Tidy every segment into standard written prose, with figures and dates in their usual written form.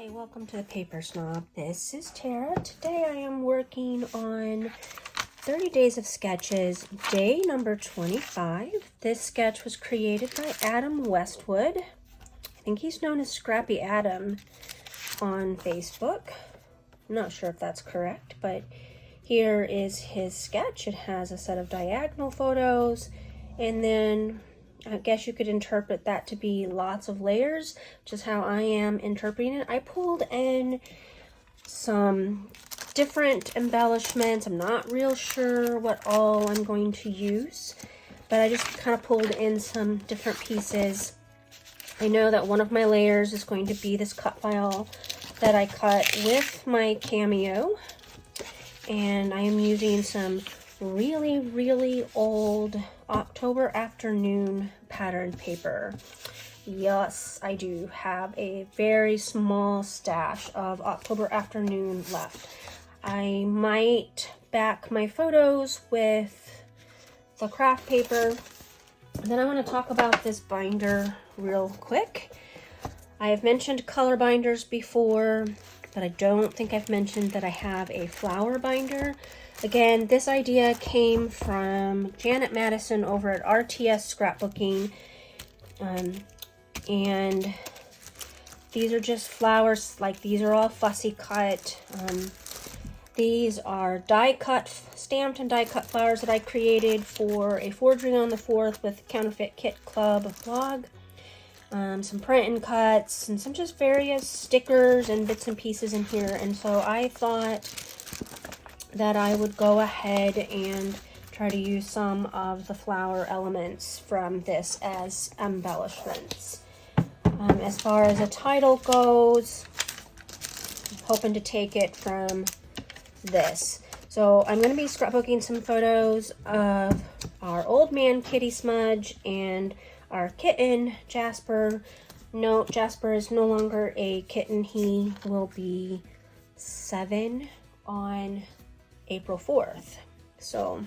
Hi, welcome to the Paper Snob. This is Tara. Today I am working on 30 Days of Sketches, day number 25. This sketch was created by Adam Westwood. I think he's known as Scrappy Adam on Facebook. I'm not sure if that's correct, but here is his sketch. It has a set of diagonal photos, and then I guess you could interpret that to be lots of layers, which is how I am interpreting it. I pulled in some different embellishments. I'm not real sure what all I'm going to use, but I just kind of pulled in some different pieces. I know that one of my layers is going to be this cut file that I cut with my Cameo, and I am using some really old October afternoon patterned paper. Yes, I do have a very small stash of October afternoon left. I might back my photos with the craft paper. And then I want to talk about this binder real quick. I have mentioned color binders before, but I don't think I've mentioned that I have a flower binder. Again, this idea came from Janet Madison over at RTS Scrapbooking, and these are just flowers. Like, these are all fussy cut. These are die cut, stamped and die cut flowers that I created for a Forgery on the 4th with Counterfeit Kit Club blog. Some print and cuts, and some just various stickers and bits and pieces in here. And so I thought that I would go ahead and try to use some of the flower elements from this as embellishments. As far as a title goes, I'm hoping to take it from this. So I'm going to be scrapbooking some photos of our old man Kitty Smudge and our kitten Jasper. No, Jasper is no longer a kitten. He will be 7 on April 4th. So,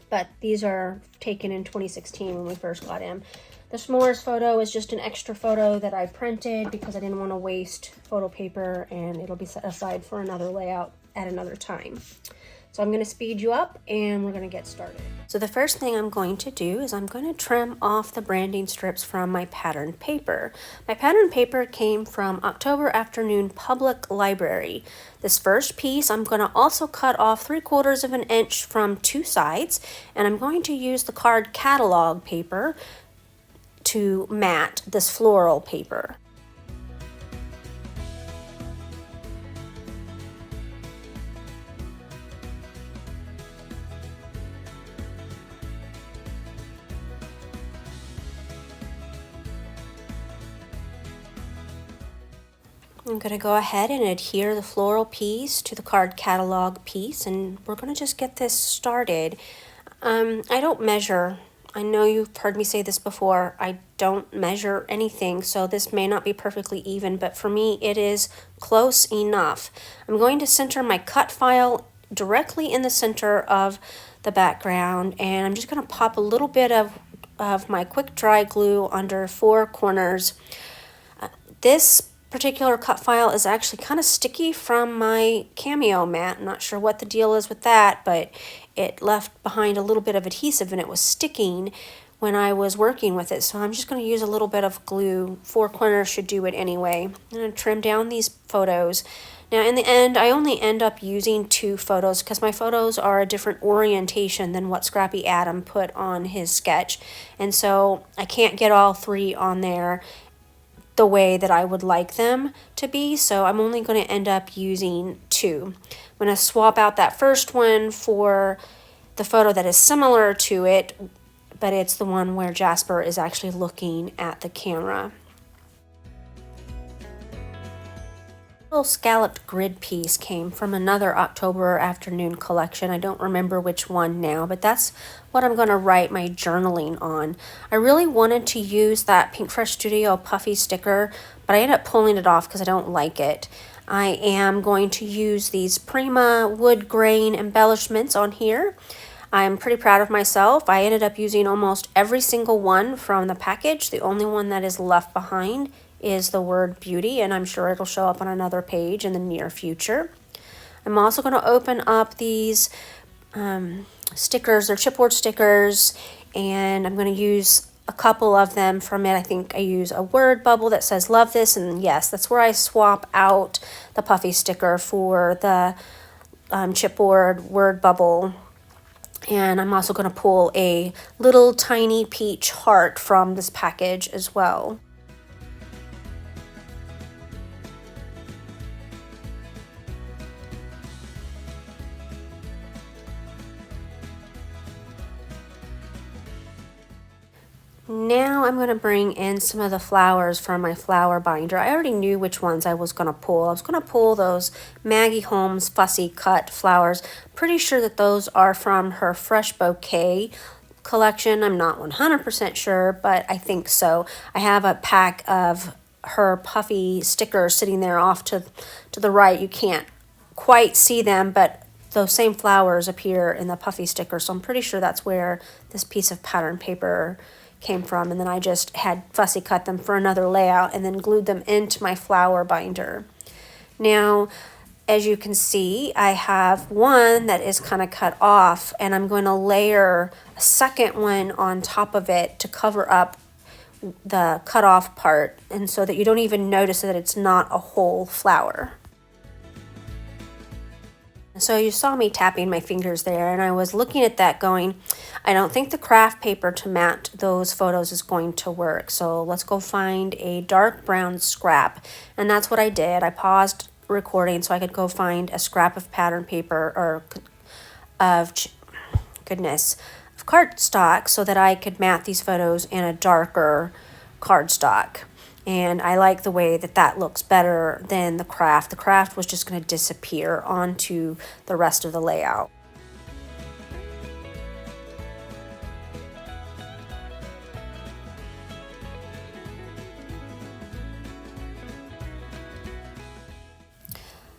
but these are taken in 2016 when we first got him. The s'mores photo is just an extra photo that I printed because I didn't want to waste photo paper, and it'll be set aside for another layout at another time. So I'm going to speed you up and we're going to get started. So the first thing I'm going to do is I'm going to trim off the branding strips from my patterned paper. My patterned paper came from October Afternoon Public Library. This first piece I'm going to also cut off 3/4 of an inch from 2 sides, and I'm going to use the card catalog paper to mat this floral paper. I'm going to go ahead and adhere the floral piece to the card catalog piece, and we're going to just get this started. I don't measure. I know you've heard me say this before. I don't measure anything, so this may not be perfectly even, but for me it is close enough. I'm going to center my cut file directly in the center of the background, and I'm just going to pop a little bit of my quick dry glue under 4 corners. This particular cut file is actually kind of sticky from my Cameo mat. I'm not sure what the deal is with that, but it left behind a little bit of adhesive and it was sticking when I was working with it. So I'm just going to use a little bit of glue. 4 corners should do it anyway. I'm going to trim down these photos. Now in the end, I only end up using 2 photos because my photos are a different orientation than what Scrappy Adam put on his sketch. And so I can't get all 3 on there the way that I would like them to be, so I'm only going to end up using 2. I'm going to swap out that first one for the photo that is similar to it, but it's the one where Jasper is actually looking at the camera. Little scalloped grid piece came from another October Afternoon collection. I don't remember which one now, but that's what I'm going to write my journaling on. I really wanted to use that Pink Fresh Studio puffy sticker, but I ended up pulling it off because I don't like it. I am going to use these Prima wood grain embellishments on here. I'm pretty proud of myself. I ended up using almost every single one from the package. The only one that is left behind is the word beauty, and I'm sure it'll show up on another page in the near future. I'm also going to open up these stickers. They're chipboard stickers, and I'm going to use a couple of them from it. I think I use a word bubble that says love this, and yes, that's where I swap out the puffy sticker for the chipboard word bubble. And I'm also going to pull a little tiny peach heart from this package as well. Now I'm going to bring in some of the flowers from my flower binder. I already knew which ones I was going to pull. I was going to pull those Maggie Holmes fussy cut flowers. Pretty sure that those are from her Fresh Bouquet collection. I'm not 100% sure, but I think so. I have a pack of her puffy stickers sitting there off to the right. You can't quite see them, but those same flowers appear in the puffy sticker, so I'm pretty sure that's where this piece of pattern paper came from, and then I just had fussy cut them for another layout and then glued them into my flower binder. Now, as you can see, I have one that is kind of cut off, and I'm going to layer a second one on top of it to cover up the cut off part, and so that you don't even notice that it's not a whole flower. So you saw me tapping my fingers there, and I was looking at that going, I don't think the craft paper to mat those photos is going to work. So let's go find a dark brown scrap. And that's what I did. I paused recording so I could go find a scrap of pattern paper or of cardstock so that I could mat these photos in a darker cardstock. And I like the way that that looks better than the craft. The craft was just going to disappear onto the rest of the layout.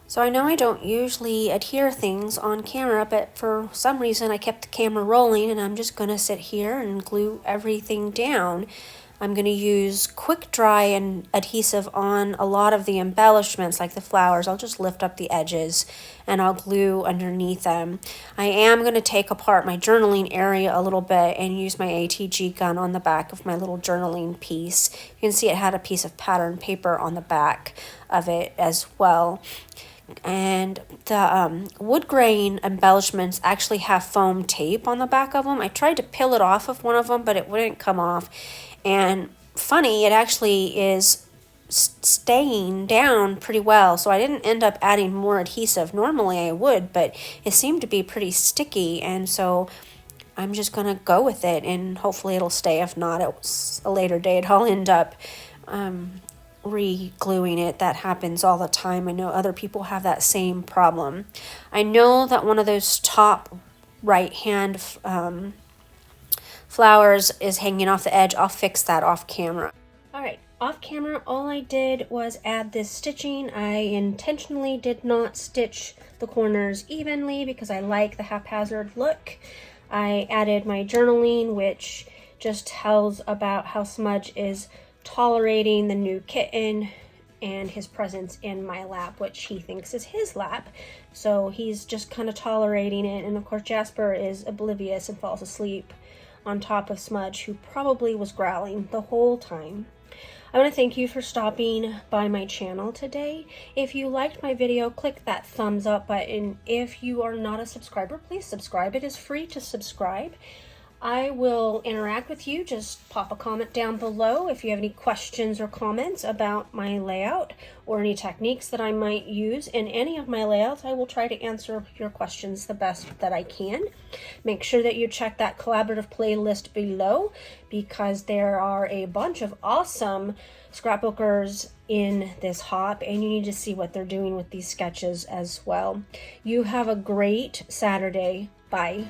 So I know I don't usually adhere things on camera, but for some reason I kept the camera rolling, and I'm just going to sit here and glue everything down. I'm going to use quick dry and adhesive on a lot of the embellishments like the flowers. I'll just lift up the edges and I'll glue underneath them. I am going to take apart my journaling area a little bit and use my ATG gun on the back of my little journaling piece. You can see it had a piece of pattern paper on the back of it as well. And the wood grain embellishments actually have foam tape on the back of them. I tried to peel it off of one of them, but it wouldn't come off. And funny, it actually is staying down pretty well, so I didn't end up adding more adhesive. Normally I would, but it seemed to be pretty sticky, and so I'm just gonna go with it, and hopefully it'll stay. If not, it's a later date I'll end up re-gluing it. That happens all the time. I know other people have that same problem. I know that one of those top right hand flowers is hanging off the edge. I'll fix that off camera. Alright, off camera all I did was add this stitching. I intentionally did not stitch the corners evenly because I like the haphazard look. I added my journaling, which just tells about how Smudge is tolerating the new kitten and his presence in my lap, which he thinks is his lap. So he's just kind of tolerating it, and of course Jasper is oblivious and falls asleep on top of Smudge, who probably was growling the whole time. I want to thank you for stopping by my channel today. If you liked my video, click that thumbs up button. If you are not a subscriber, please subscribe. It is free to subscribe. I will interact with you. Just pop a comment down below if you have any questions or comments about my layout or any techniques that I might use in any of my layouts. I will try to answer your questions the best that I can. Make sure that you check that collaborative playlist below because there are a bunch of awesome scrapbookers in this hop, and you need to see what they're doing with these sketches as well. You have a great Saturday. Bye.